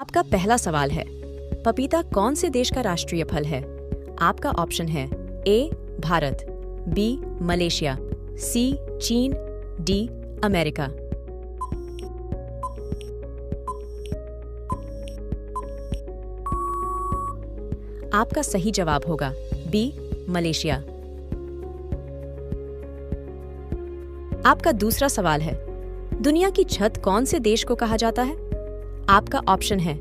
आपका पहला सवाल है, पपीता कौन से देश का राष्ट्रीय फल है? आपका ऑप्शन है ए भारत, बी मलेशिया, सी चीन, डी अमेरिका। आपका सही जवाब होगा बी मलेशिया। आपका दूसरा सवाल है, दुनिया की छत कौन से देश को कहा जाता है? आपका ऑप्शन है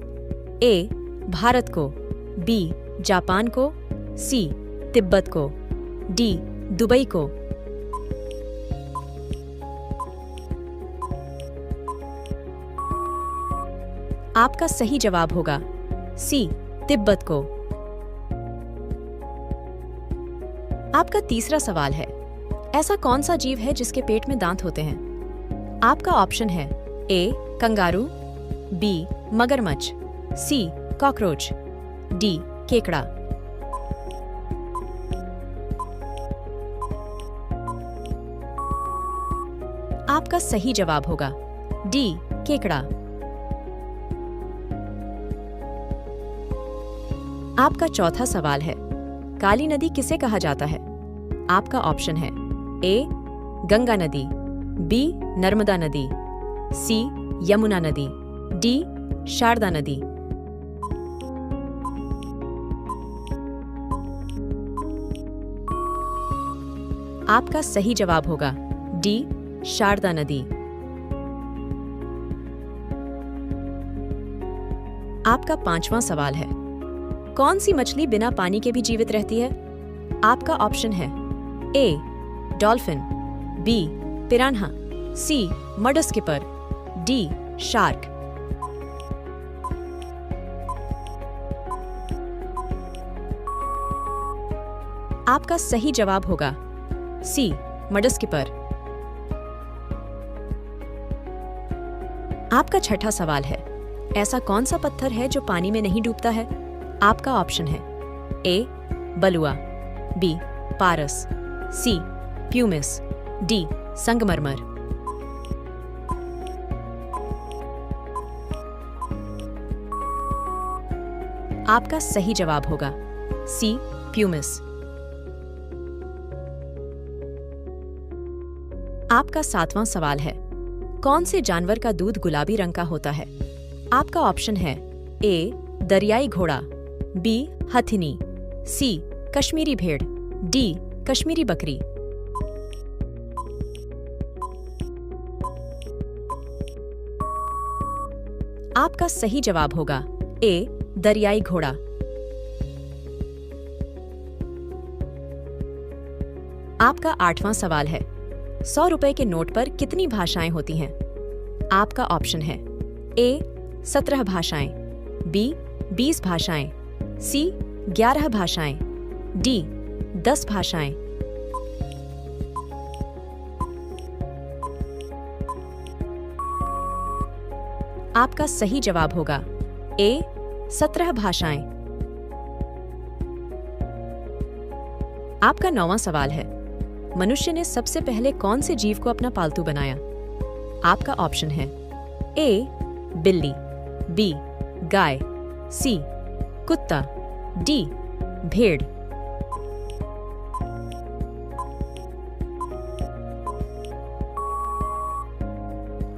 ए भारत को, बी जापान को, सी तिब्बत को, डी दुबई को। आपका सही जवाब होगा सी तिब्बत को। आपका तीसरा सवाल है, ऐसा कौन सा जीव है जिसके पेट में दांत होते हैं? आपका ऑप्शन है ए कंगारू, बी मगरमच्छ, सी कॉकरोच, डी केकड़ा। आपका सही जवाब होगा डी केकड़ा। आपका चौथा सवाल है, काली नदी किसे कहा जाता है? आपका ऑप्शन है ए गंगा नदी, बी नर्मदा नदी, सी यमुना नदी, डी शारदा नदी। आपका सही जवाब होगा डी शारदा नदी। आपका पांचवां सवाल है, कौन सी मछली बिना पानी के भी जीवित रहती है? आपका ऑप्शन है ए डॉल्फिन, बी पिरान्हा, सी मड स्किपर, डी शार्क। आपका सही जवाब होगा सी मड स्किपर। आपका छठा सवाल है, ऐसा कौन सा पत्थर है जो पानी में नहीं डूबता है? आपका ऑप्शन है ए बलुआ, बी पारस, सी प्यूमिस, डी संगमरमर। आपका सही जवाब होगा सी प्यूमिस। आपका सातवां सवाल है, कौन से जानवर का दूध गुलाबी रंग का होता है? आपका ऑप्शन है ए दरियाई घोड़ा, बी हथिनी, सी कश्मीरी भेड़, डी कश्मीरी बकरी। आपका सही जवाब होगा ए दरियाई घोड़ा। आपका आठवां सवाल है, 100 रुपए के नोट पर कितनी भाषाएं होती हैं? आपका ऑप्शन है ए 17 भाषाएं, बी 20 भाषाएं, सी 11 भाषाएं, डी 10 भाषाएं। आपका सही जवाब होगा ए 17 भाषाएं। आपका 9वां सवाल है, मनुष्य ने सबसे पहले कौन से जीव को अपना पालतू बनाया? आपका ऑप्शन है ए बिल्ली, बी गाय, सी कुत्ता, डी भेड़।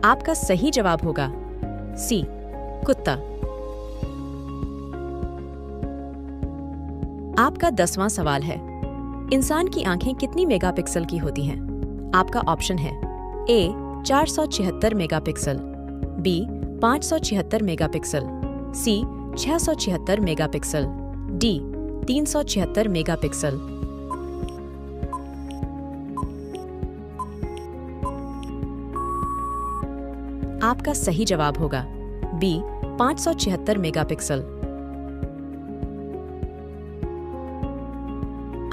आपका सही जवाब होगा सी कुत्ता। आपका 10वां सवाल है, इंसान की आंखें कितनी मेगापिक्सल की होती हैं? आपका ऑप्शन है ए 476 मेगापिक्सल, बी 576 मेगापिक्सल, सी 676 मेगापिक्सल, डी 376 मेगापिक्सल। आपका सही जवाब होगा बी 576 मेगापिक्सल।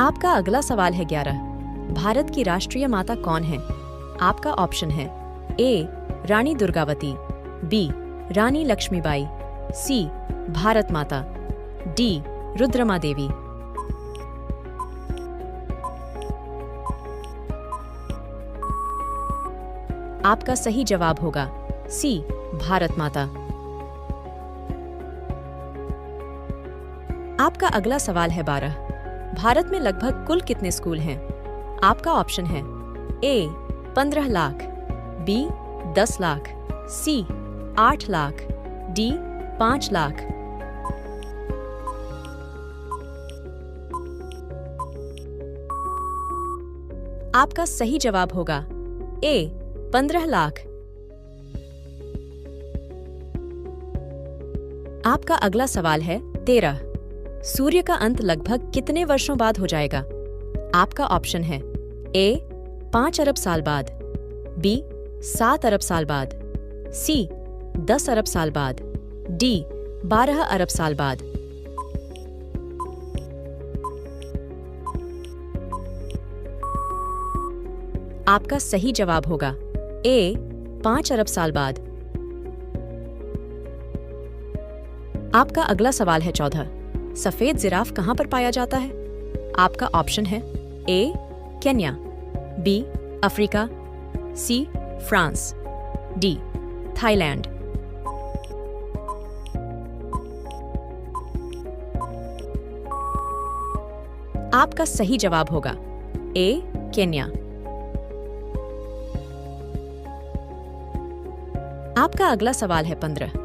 आपका अगला सवाल है 11, भारत की राष्ट्रीय माता कौन है? आपका ऑप्शन है ए रानी दुर्गावती, बी रानी लक्ष्मीबाई, सी भारत माता, डी रुद्रमा देवी। आपका सही जवाब होगा सी भारत माता। आपका अगला सवाल है 12। भारत में लगभग कुल कितने स्कूल हैं? आपका ऑप्शन है ए 15 लाख, बी 10 लाख, सी 8 लाख, डी 5 लाख। आपका सही जवाब होगा ए 15 लाख। आपका अगला सवाल है 13। सूर्य का अंत लगभग कितने वर्षों बाद हो जाएगा? आपका ऑप्शन है ए 5 अरब साल बाद, बी 7 अरब साल बाद, सी 10 अरब साल बाद, डी 12 अरब साल बाद। आपका सही जवाब होगा ए 5 अरब साल बाद। आपका अगला सवाल है 14। सफेद जिराफ कहां पर पाया जाता है? आपका ऑप्शन है A Kenya, B Africa, C France, D Thailand. आपका सही जवाब होगा ए केन्या। आपका अगला सवाल है 15।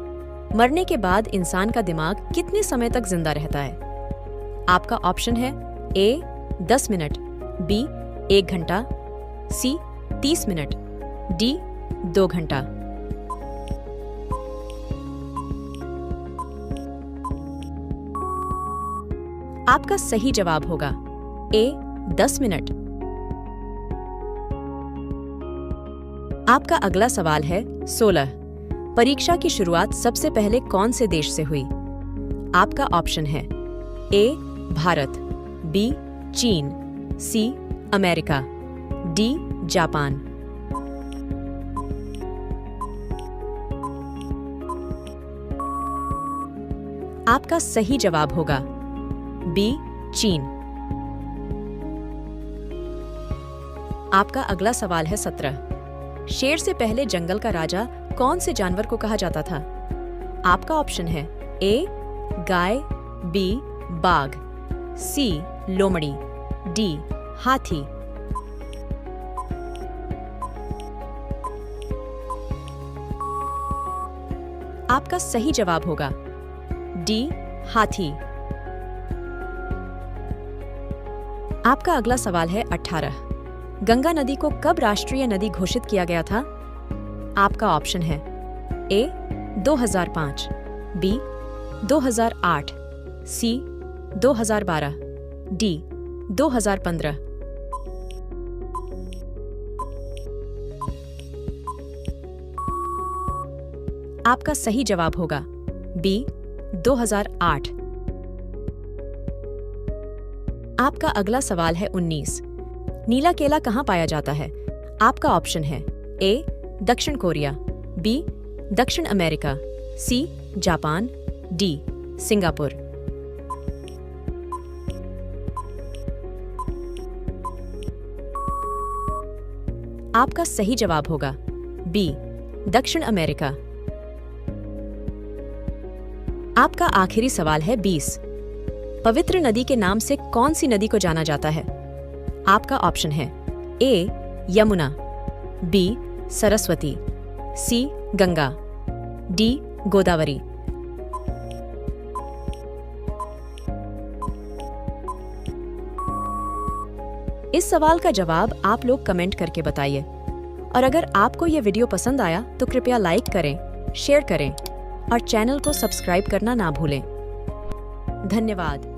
मरने के बाद इंसान का दिमाग कितने समय तक जिंदा रहता है? आपका ऑप्शन है ए 10 मिनट, बी 1 घंटा, सी 30 मिनट, डी 2 घंटा। आपका सही जवाब होगा ए 10 मिनट। आपका अगला सवाल है 16। परीक्षा की शुरुआत सबसे पहले कौन से देश से हुई? आपका ऑप्शन है ए भारत, बी चीन, सी अमेरिका, डी जापान। आपका सही जवाब होगा बी चीन। आपका अगला सवाल है 17। शेर से पहले जंगल का राजा कौन से जानवर को कहा जाता था? आपका ऑप्शन है ए गाय, बी बाघ, सी लोमड़ी, डी हाथी। आपका सही जवाब होगा डी हाथी। आपका अगला सवाल है 18। गंगा नदी को कब राष्ट्रीय नदी घोषित किया गया था? आपका ऑप्शन है ए 2005, बी 2008, सी 2012, डी 2015। आपका सही जवाब होगा बी 2008। आपका अगला सवाल है 19। नीला केला कहाँ पाया जाता है? आपका ऑप्शन है ए दक्षिण कोरिया, बी दक्षिण America, C Japan, D Singapore. आपका सही जवाब होगा बी दक्षिण अमेरिका। आपका आखिरी सवाल है 20। पवित्र नदी के नाम से कौन सी नदी को जाना जाता है? आपका ऑप्शन है ए यमुना, बी सरस्वती, सी गंगा, डी गोदावरी। इस सवाल का जवाब आप लोग कमेंट करके बताइए। और अगर आपको यह वीडियो पसंद आया तो कृपया लाइक करें, शेयर करें और चैनल को सब्सक्राइब करना ना भूलें। धन्यवाद।